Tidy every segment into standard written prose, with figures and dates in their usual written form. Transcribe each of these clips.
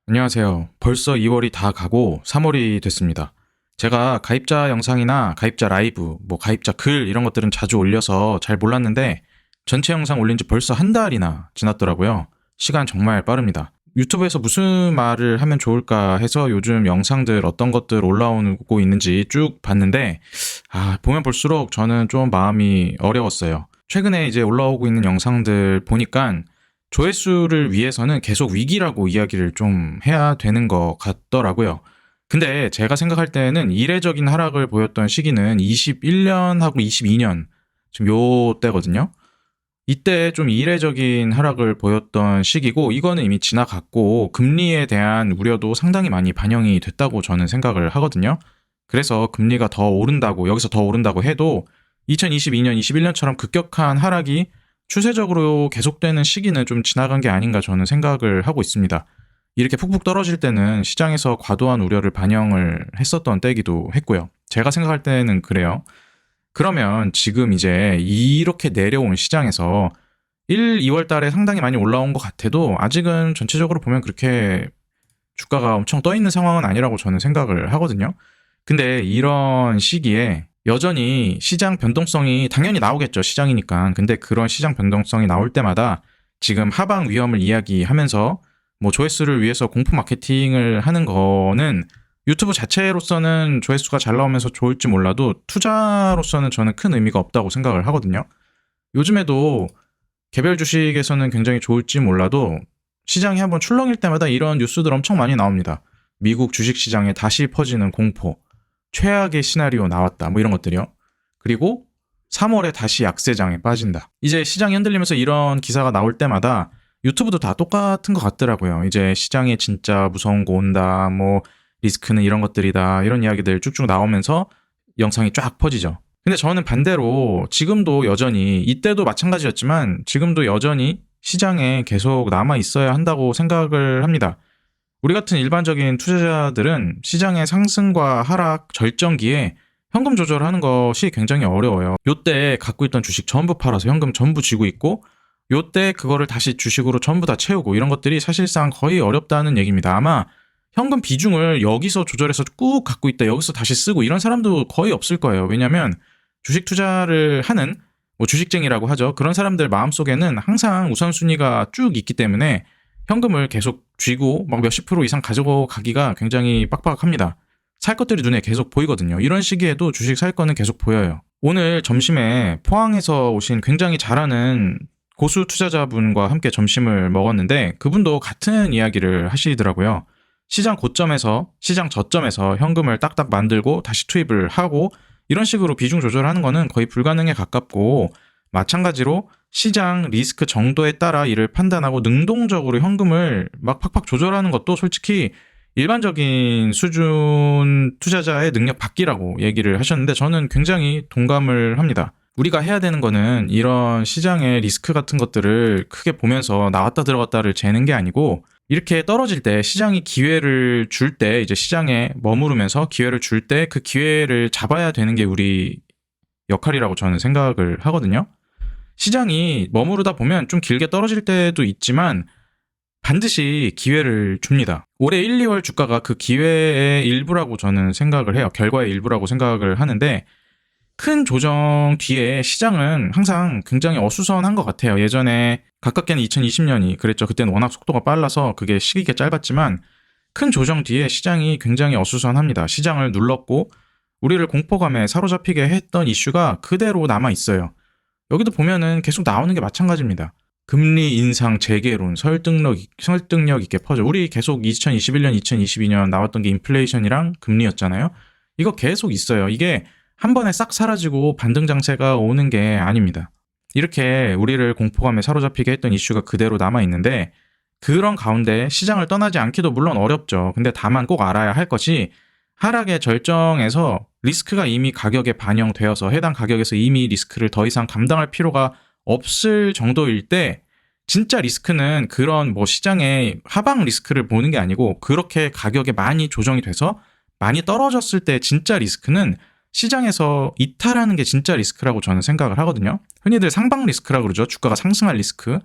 안녕하세요. 벌써 2월이 다 가고 3월이 됐습니다. 제가 가입자 영상이나 가입자 라이브, 가입자 글 이런 것들은 자주 올려서 잘 몰랐는데 전체 영상 올린 지 벌써 한 달이나 지났더라고요. 시간 정말 빠릅니다. 유튜브에서 무슨 말을 하면 좋을까 해서 요즘 영상들 어떤 것들 올라오고 있는지 쭉 봤는데 보면 볼수록 저는 좀 마음이 어려웠어요. 최근에 이제 올라오고 있는 영상들 보니까 조회수를 위해서는 계속 위기라고 이야기를 좀 해야 되는 것 같더라고요. 근데 제가 생각할 때는 이례적인 하락을 보였던 시기는 21년하고 22년, 지금 요 때거든요. 이때 좀 이례적인 하락을 보였던 시기고, 이거는 이미 지나갔고, 금리에 대한 우려도 상당히 많이 반영이 됐다고 저는 생각을 하거든요. 그래서 금리가 더 오른다고, 여기서 더 오른다고 해도 2022년, 21년처럼 급격한 하락이 추세적으로 계속되는 시기는 좀 지나간 게 아닌가 저는 생각을 하고 있습니다. 이렇게 푹푹 떨어질 때는 시장에서 과도한 우려를 반영을 했었던 때이기도 했고요. 제가 생각할 때는 그래요. 그러면 지금 이제 이렇게 내려온 시장에서 1, 2월 달에 상당히 많이 올라온 것 같아도 아직은 전체적으로 보면 그렇게 주가가 엄청 떠 있는 상황은 아니라고 저는 생각을 하거든요. 근데 이런 시기에 여전히 시장 변동성이 당연히 나오겠죠. 시장이니까. 근데 그런 시장 변동성이 나올 때마다 지금 하방 위험을 이야기하면서 조회수를 위해서 공포 마케팅을 하는 거는 유튜브 자체로서는 조회수가 잘 나오면서 좋을지 몰라도 투자로서는 저는 큰 의미가 없다고 생각을 하거든요. 요즘에도 개별 주식에서는 굉장히 좋을지 몰라도 시장이 한번 출렁일 때마다 이런 뉴스들 엄청 많이 나옵니다. 미국 주식시장에 다시 퍼지는 공포, 최악의 시나리오 나왔다, 이런 것들이요. 그리고 3월에 다시 약세장에 빠진다. 이제 시장이 흔들리면서 이런 기사가 나올 때마다 유튜브도 다 똑같은 것 같더라고요. 이제 시장에 진짜 무서운 거 온다, 리스크는 이런 것들이다, 이런 이야기들 쭉쭉 나오면서 영상이 쫙 퍼지죠. 근데 저는 반대로 지금도 여전히, 이때도 마찬가지였지만 지금도 여전히 시장에 계속 남아 있어야 한다고 생각을 합니다. 우리 같은 일반적인 투자자들은 시장의 상승과 하락 절정기에 현금 조절하는 것이 굉장히 어려워요. 요때 갖고 있던 주식 전부 팔아서 현금 전부 쥐고 있고, 요때 그거를 다시 주식으로 전부 다 채우고, 이런 것들이 사실상 거의 어렵다는 얘기입니다. 아마 현금 비중을 여기서 조절해서 꾹 갖고 있다, 여기서 다시 쓰고, 이런 사람도 거의 없을 거예요. 왜냐면 주식 투자를 하는 주식쟁이라고 하죠. 그런 사람들 마음속에는 항상 우선순위가 쭉 있기 때문에 현금을 계속 쥐고 몇십 프로 이상 가지고 가기가 굉장히 빡빡합니다. 살 것들이 눈에 계속 보이거든요. 이런 시기에도 주식 살 거는 계속 보여요. 오늘 점심에 포항에서 오신 굉장히 잘하는 고수 투자자분과 함께 점심을 먹었는데 그분도 같은 이야기를 하시더라고요. 시장 고점에서, 시장 저점에서 현금을 딱딱 만들고 다시 투입을 하고, 이런 식으로 비중 조절하는 거는 거의 불가능에 가깝고, 마찬가지로 시장 리스크 정도에 따라 이를 판단하고 능동적으로 현금을 막 팍팍 조절하는 것도 솔직히 일반적인 수준 투자자의 능력 밖이라고 얘기를 하셨는데 저는 굉장히 동감을 합니다. 우리가 해야 되는 거는 이런 시장의 리스크 같은 것들을 크게 보면서 나왔다 들어갔다를 재는 게 아니고, 이렇게 떨어질 때 시장이 기회를 줄 때, 이제 시장에 머무르면서 기회를 줄 때 그 기회를 잡아야 되는 게 우리 역할이라고 저는 생각을 하거든요. 시장이 머무르다 보면 좀 길게 떨어질 때도 있지만 반드시 기회를 줍니다. 올해 1, 2월 주가가 그 기회의 일부라고 저는 생각을 해요. 결과의 일부라고 생각을 하는데, 큰 조정 뒤에 시장은 항상 굉장히 어수선한 것 같아요. 예전에 가깝게는 2020년이 그랬죠. 그때는 워낙 속도가 빨라서 그게 시기가 짧았지만 큰 조정 뒤에 시장이 굉장히 어수선합니다. 시장을 눌렀고 우리를 공포감에 사로잡히게 했던 이슈가 그대로 남아 있어요. 여기도 보면은 계속 나오는 게 마찬가지입니다. 금리 인상 재개론, 설득력 있게 퍼져. 우리 계속 2021년, 2022년 나왔던 게 인플레이션이랑 금리였잖아요. 이거 계속 있어요. 이게 한 번에 싹 사라지고 반등 장세가 오는 게 아닙니다. 이렇게 우리를 공포감에 사로잡히게 했던 이슈가 그대로 남아있는데, 그런 가운데 시장을 떠나지 않기도 물론 어렵죠. 근데 다만 꼭 알아야 할 것이, 하락의 절정에서 리스크가 이미 가격에 반영되어서 해당 가격에서 이미 리스크를 더 이상 감당할 필요가 없을 정도일 때, 진짜 리스크는 그런 시장의 하방 리스크를 보는 게 아니고, 그렇게 가격에 많이 조정이 돼서 많이 떨어졌을 때 진짜 리스크는 시장에서 이탈하는 게 진짜 리스크라고 저는 생각을 하거든요. 흔히들 상방 리스크라고 그러죠. 주가가 상승할 리스크.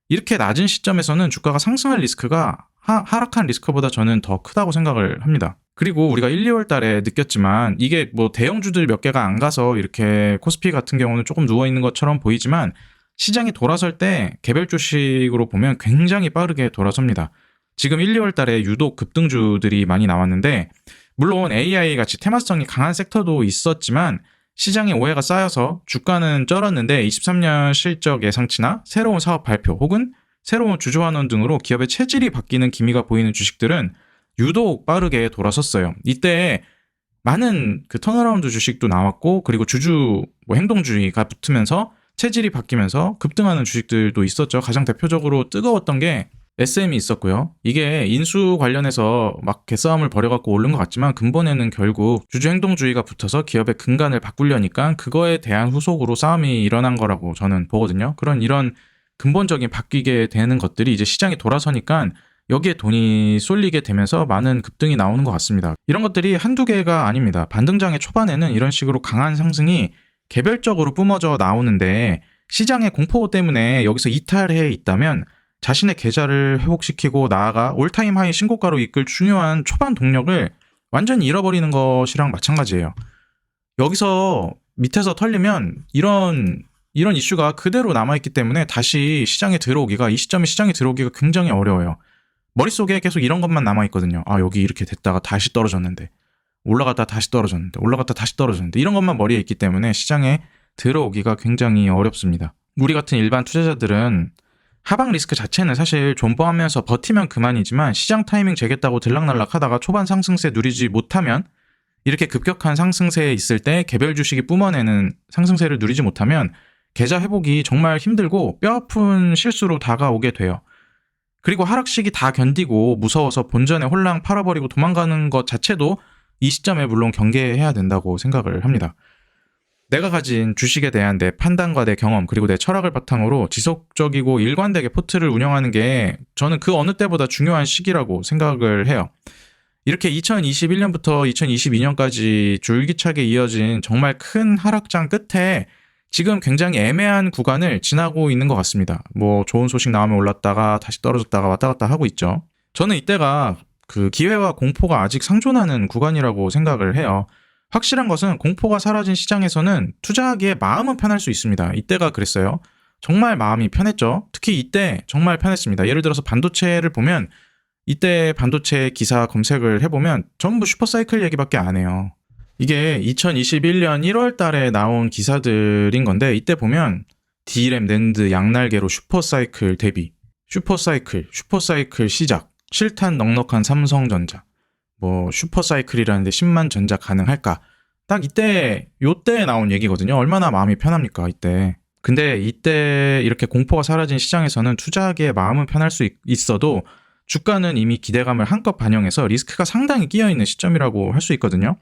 이렇게 낮은 시점에서는 주가가 상승할 리스크가 하락한 리스크보다 저는 더 크다고 생각을 합니다. 그리고 우리가 1, 2월 달에 느꼈지만 이게 뭐 대형주들 몇 개가 안 가서 이렇게 코스피 같은 경우는 조금 누워있는 것처럼 보이지만 시장이 돌아설 때 개별 주식으로 보면 굉장히 빠르게 돌아섭니다. 지금 1, 2월 달에 유독 급등주들이 많이 나왔는데 물론 AI 같이 테마성이 강한 섹터도 있었지만 시장에 오해가 쌓여서 주가는 쩔었는데 23년 실적 예상치나 새로운 사업 발표 혹은 새로운 주주환원 등으로 기업의 체질이 바뀌는 기미가 보이는 주식들은 유독 빠르게 돌아섰어요. 이때 많은 그 턴어라운드 주식도 나왔고 그리고 주주 행동주의가 붙으면서 체질이 바뀌면서 급등하는 주식들도 있었죠. 가장 대표적으로 뜨거웠던 게 SM이 있었고요. 이게 인수 관련해서 막 개싸움을 벌여갖고 오른 것 같지만 근본에는 결국 주주 행동주의가 붙어서 기업의 근간을 바꾸려니까 그거에 대한 후속으로 싸움이 일어난 거라고 저는 보거든요. 이런 근본적인 바뀌게 되는 것들이 이제 시장이 돌아서니까 여기에 돈이 쏠리게 되면서 많은 급등이 나오는 것 같습니다. 이런 것들이 한두 개가 아닙니다. 반등장의 초반에는 이런 식으로 강한 상승이 개별적으로 뿜어져 나오는데 시장의 공포 때문에 여기서 이탈해 있다면 자신의 계좌를 회복시키고 나아가 올타임 하이 신고가로 이끌 중요한 초반 동력을 완전히 잃어버리는 것이랑 마찬가지예요. 여기서 밑에서 털리면 이런 이슈가 그대로 남아있기 때문에 다시 시장에 들어오기가 이 시점에 시장에 들어오기가 굉장히 어려워요. 머릿속에 계속 이런 것만 남아있거든요. 아 여기 이렇게 됐다가 다시 떨어졌는데 올라갔다 다시 떨어졌는데 올라갔다 다시 떨어졌는데 이런 것만 머리에 있기 때문에 시장에 들어오기가 굉장히 어렵습니다. 우리 같은 일반 투자자들은 하방 리스크 자체는 사실 존버하면서 버티면 그만이지만 시장 타이밍 재겠다고 들락날락 하다가 초반 상승세 누리지 못하면 이렇게 급격한 상승세에 있을 때 개별 주식이 뿜어내는 상승세를 누리지 못하면 계좌 회복이 정말 힘들고 뼈아픈 실수로 다가오게 돼요. 그리고 하락시기 다 견디고 무서워서 본전에 홀랑 팔아버리고 도망가는 것 자체도 이 시점에 물론 경계해야 된다고 생각을 합니다. 내가 가진 주식에 대한 내 판단과 내 경험 그리고 내 철학을 바탕으로 지속적이고 일관되게 포트를 운영하는 게 저는 그 어느 때보다 중요한 시기라고 생각을 해요. 이렇게 2021년부터 2022년까지 줄기차게 이어진 정말 큰 하락장 끝에 지금 굉장히 애매한 구간을 지나고 있는 것 같습니다. 뭐 좋은 소식 나오면 올랐다가 다시 떨어졌다가 왔다 갔다 하고 있죠. 저는 이때가 그 기회와 공포가 아직 상존하는 구간이라고 생각을 해요. 확실한 것은 공포가 사라진 시장에서는 투자하기에 마음은 편할 수 있습니다. 이때가 그랬어요. 정말 마음이 편했죠. 특히 이때 정말 편했습니다. 예를 들어서 반도체를 보면 이때 반도체 기사 검색을 해보면 전부 슈퍼사이클 얘기밖에 안 해요. 이게 2021년 1월 달에 나온 기사들인 건데 이때 보면 D램, 낸드, 양날개로 슈퍼사이클 대비, 슈퍼사이클 시작, 실탄 넉넉한 삼성전자, 뭐 슈퍼사이클이라는데 10만 전자 가능할까? 딱 요때 나온 얘기거든요. 얼마나 마음이 편합니까 이때. 근데 이때 이렇게 공포가 사라진 시장에서는 투자하기에 마음은 편할 수 있어도 주가는 이미 기대감을 한껏 반영해서 리스크가 상당히 끼어있는 시점이라고 할 수 있거든요.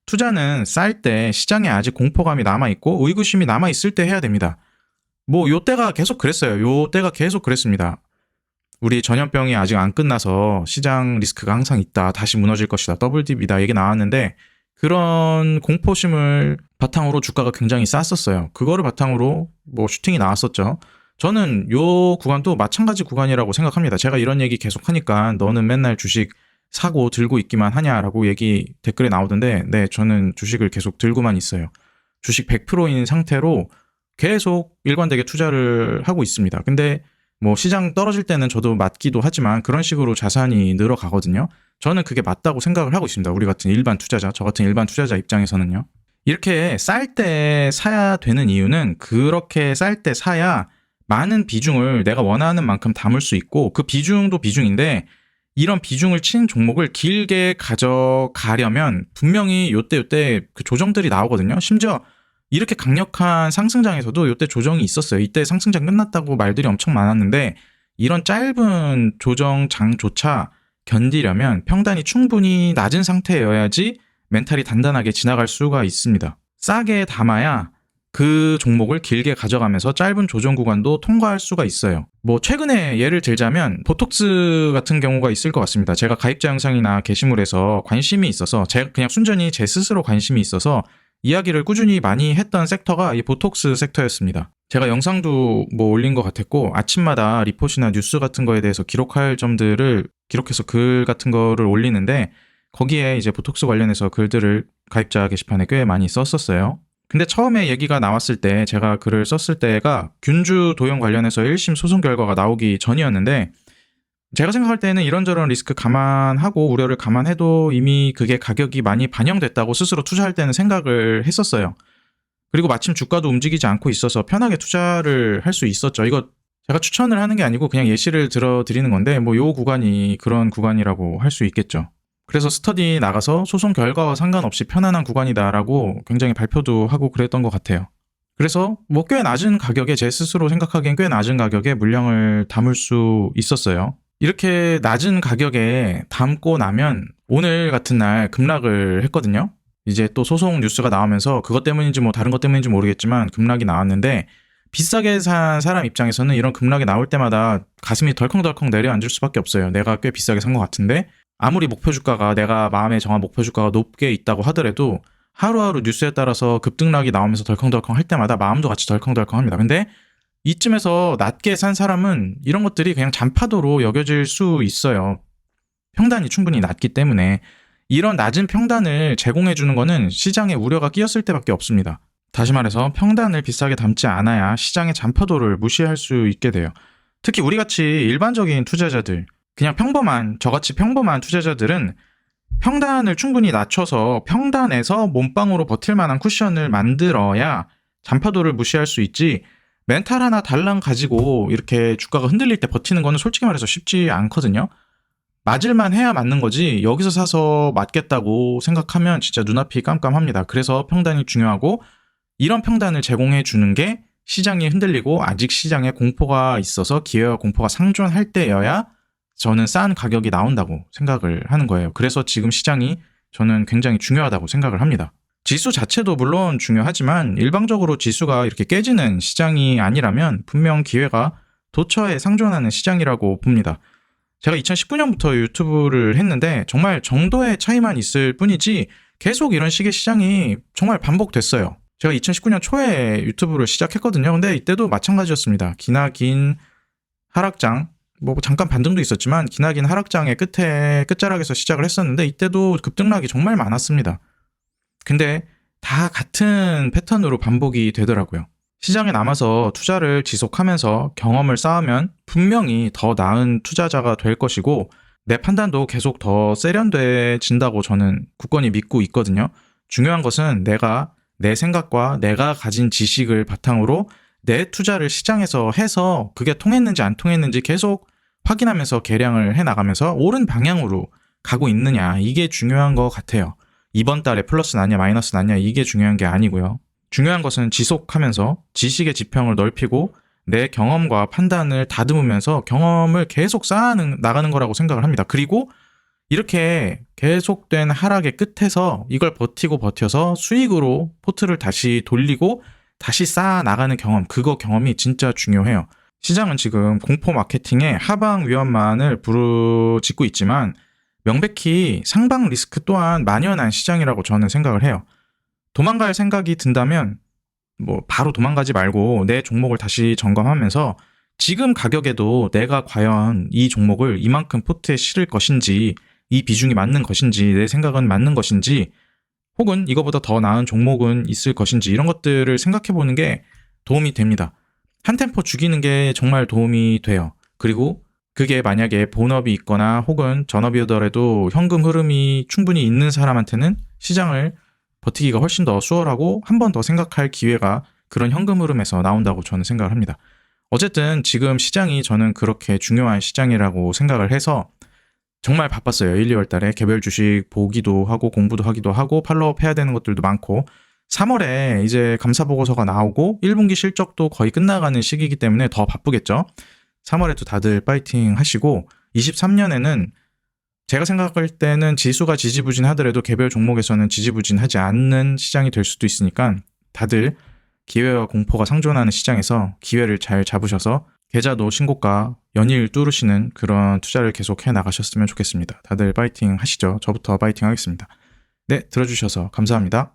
투자는 쌀 때 시장에 아직 공포감이 남아있고 의구심이 남아있을 때 해야 됩니다. 뭐 요때가 계속 그랬어요. 요때가 계속 그랬습니다. 우리 전염병이 아직 안 끝나서 시장 리스크가 항상 있다. 다시 무너질 것이다. 더블딥이다. 얘기 나왔는데 그런 공포심을 바탕으로 주가가 굉장히 쌌었어요. 그거를 바탕으로 뭐 슈팅이 나왔었죠. 저는 요 구간도 마찬가지 구간이라고 생각합니다. 제가 이런 얘기 계속 하니까 너는 맨날 주식 사고 들고 있기만 하냐라고 얘기 댓글에 나오던데 네, 저는 주식을 계속 들고만 있어요. 주식 100%인 상태로 계속 일관되게 투자를 하고 있습니다. 근데 뭐 시장 떨어질 때는 저도 맞기도 하지만 그런 식으로 자산이 늘어가거든요. 저는 그게 맞다고 생각을 하고 있습니다. 우리 같은 일반 투자자, 저 같은 일반 투자자 입장에서는요. 이렇게 쌀 때 사야 되는 이유는 그렇게 쌀 때 사야 많은 비중을 내가 원하는 만큼 담을 수 있고 그 비중도 비중인데 이런 비중을 친 종목을 길게 가져가려면 분명히 요때 그 조정들이 나오거든요. 심지어 이렇게 강력한 상승장에서도 이때 조정이 있었어요. 이때 상승장 끝났다고 말들이 엄청 많았는데 이런 짧은 조정장조차 견디려면 평단이 충분히 낮은 상태여야지 멘탈이 단단하게 지나갈 수가 있습니다. 싸게 담아야 그 종목을 길게 가져가면서 짧은 조정 구간도 통과할 수가 있어요. 뭐 최근에 예를 들자면 보톡스 같은 경우가 있을 것 같습니다. 제가 가입자 영상이나 게시물에서 관심이 있어서 제가 그냥 순전히 제 스스로 관심이 있어서 이야기를 꾸준히 많이 했던 섹터가 이 보톡스 섹터였습니다. 제가 영상도 뭐 올린 것 같았고 아침마다 리포트나 뉴스 같은 거에 대해서 기록할 점들을 기록해서 글 같은 거를 올리는데 거기에 이제 보톡스 관련해서 글들을 가입자 게시판에 꽤 많이 썼었어요. 근데 처음에 얘기가 나왔을 때 제가 글을 썼을 때가 균주 도용 관련해서 1심 소송 결과가 나오기 전이었는데 제가 생각할 때는 이런저런 리스크 감안하고 우려를 감안해도 이미 그게 가격이 많이 반영됐다고 스스로 투자할 때는 생각을 했었어요. 그리고 마침 주가도 움직이지 않고 있어서 편하게 투자를 할 수 있었죠. 이거 제가 추천을 하는 게 아니고 그냥 예시를 들어드리는 건데 뭐 요 구간이 그런 구간이라고 할 수 있겠죠. 그래서 스터디 나가서 소송 결과와 상관없이 편안한 구간이다라고 굉장히 발표도 하고 그랬던 것 같아요. 그래서 뭐 꽤 낮은 가격에 제 스스로 생각하기엔 꽤 낮은 가격에 물량을 담을 수 있었어요. 이렇게 낮은 가격에 담고 나면 오늘 같은 날 급락을 했거든요. 이제 또 소송 뉴스가 나오면서 그것 때문인지 뭐 다른 것 때문인지 모르겠지만 급락이 나왔는데 비싸게 산 사람 입장에서는 이런 급락이 나올 때마다 가슴이 덜컹덜컹 내려앉을 수밖에 없어요. 내가 꽤 비싸게 산 것 같은데 아무리 목표 주가가 내가 마음에 정한 목표 주가가 높게 있다고 하더라도 하루하루 뉴스에 따라서 급등락이 나오면서 덜컹덜컹 할 때마다 마음도 같이 덜컹덜컹 합니다. 근데 이쯤에서 낮게 산 사람은 이런 것들이 그냥 잔파도로 여겨질 수 있어요. 평단이 충분히 낮기 때문에 이런 낮은 평단을 제공해 주는 거는 시장에 우려가 끼었을 때밖에 없습니다. 다시 말해서 평단을 비싸게 담지 않아야 시장의 잔파도를 무시할 수 있게 돼요. 특히 우리같이 일반적인 투자자들, 그냥 저같이 평범한 투자자들은 평단을 충분히 낮춰서 평단에서 몸빵으로 버틸 만한 쿠션을 만들어야 잔파도를 무시할 수 있지 멘탈 하나 달랑 가지고 이렇게 주가가 흔들릴 때 버티는 거는 솔직히 말해서 쉽지 않거든요. 맞을만 해야 맞는 거지 여기서 사서 맞겠다고 생각하면 진짜 눈앞이 깜깜합니다. 그래서 평단이 중요하고 이런 평단을 제공해 주는 게 시장이 흔들리고 아직 시장에 공포가 있어서 기회와 공포가 상존할 때여야 저는 싼 가격이 나온다고 생각을 하는 거예요. 그래서 지금 시장이 저는 굉장히 중요하다고 생각을 합니다. 지수 자체도 물론 중요하지만 일방적으로 지수가 이렇게 깨지는 시장이 아니라면 분명 기회가 도처에 상존하는 시장이라고 봅니다. 제가 2019년부터 유튜브를 했는데 정말 정도의 차이만 있을 뿐이지 계속 이런 식의 시장이 정말 반복됐어요. 제가 2019년 초에 유튜브를 시작했거든요. 근데 이때도 마찬가지였습니다. 기나긴 하락장, 뭐 잠깐 반등도 있었지만 기나긴 하락장의 끝자락에서 시작을 했었는데 이때도 급등락이 정말 많았습니다. 근데 다 같은 패턴으로 반복이 되더라고요. 시장에 남아서 투자를 지속하면서 경험을 쌓으면 분명히 더 나은 투자자가 될 것이고 내 판단도 계속 더 세련돼진다고 저는 굳건히 믿고 있거든요. 중요한 것은 내가 내 생각과 내가 가진 지식을 바탕으로 내 투자를 시장에서 해서 그게 통했는지 안 통했는지 계속 확인하면서 계량을 해나가면서 옳은 방향으로 가고 있느냐 이게 중요한 것 같아요. 이번 달에 플러스 나냐 마이너스 나냐 이게 중요한 게 아니고요. 중요한 것은 지속하면서 지식의 지평을 넓히고 내 경험과 판단을 다듬으면서 경험을 계속 쌓아나가는 거라고 생각을 합니다. 그리고 이렇게 계속된 하락의 끝에서 이걸 버텨서 수익으로 포트를 다시 돌리고 다시 쌓아나가는 경험, 그거 경험이 진짜 중요해요. 시장은 지금 공포 마케팅에 하방 위험만을 부르짖고 있지만 명백히 상방 리스크 또한 만연한 시장이라고 저는 생각을 해요. 도망갈 생각이 든다면 뭐 바로 도망가지 말고 내 종목을 다시 점검하면서 지금 가격에도 내가 과연 이 종목을 이만큼 포트에 실을 것인지 이 비중이 맞는 것인지 내 생각은 맞는 것인지 혹은 이거보다 더 나은 종목은 있을 것인지 이런 것들을 생각해 보는 게 도움이 됩니다. 한 템포 죽이는 게 정말 도움이 돼요. 그리고 그게 만약에 본업이 있거나 혹은 전업이더라도 현금 흐름이 충분히 있는 사람한테는 시장을 버티기가 훨씬 더 수월하고 한 번 더 생각할 기회가 그런 현금 흐름에서 나온다고 저는 생각을 합니다. 어쨌든 지금 시장이 저는 그렇게 중요한 시장이라고 생각을 해서 정말 바빴어요. 1, 2월 달에 개별 주식 보기도 하고 공부도 하기도 하고 팔로우업 해야 되는 것들도 많고 3월에 이제 감사보고서가 나오고 1분기 실적도 거의 끝나가는 시기이기 때문에 더 바쁘겠죠. 3월에도 다들 파이팅 하시고 23년에는 제가 생각할 때는 지수가 지지부진하더라도 개별 종목에서는 지지부진하지 않는 시장이 될 수도 있으니까 다들 기회와 공포가 상존하는 시장에서 기회를 잘 잡으셔서 계좌도 신고가 연일 뚫으시는 그런 투자를 계속 해 나가셨으면 좋겠습니다. 다들 파이팅 하시죠. 저부터 파이팅 하겠습니다. 네, 들어주셔서 감사합니다.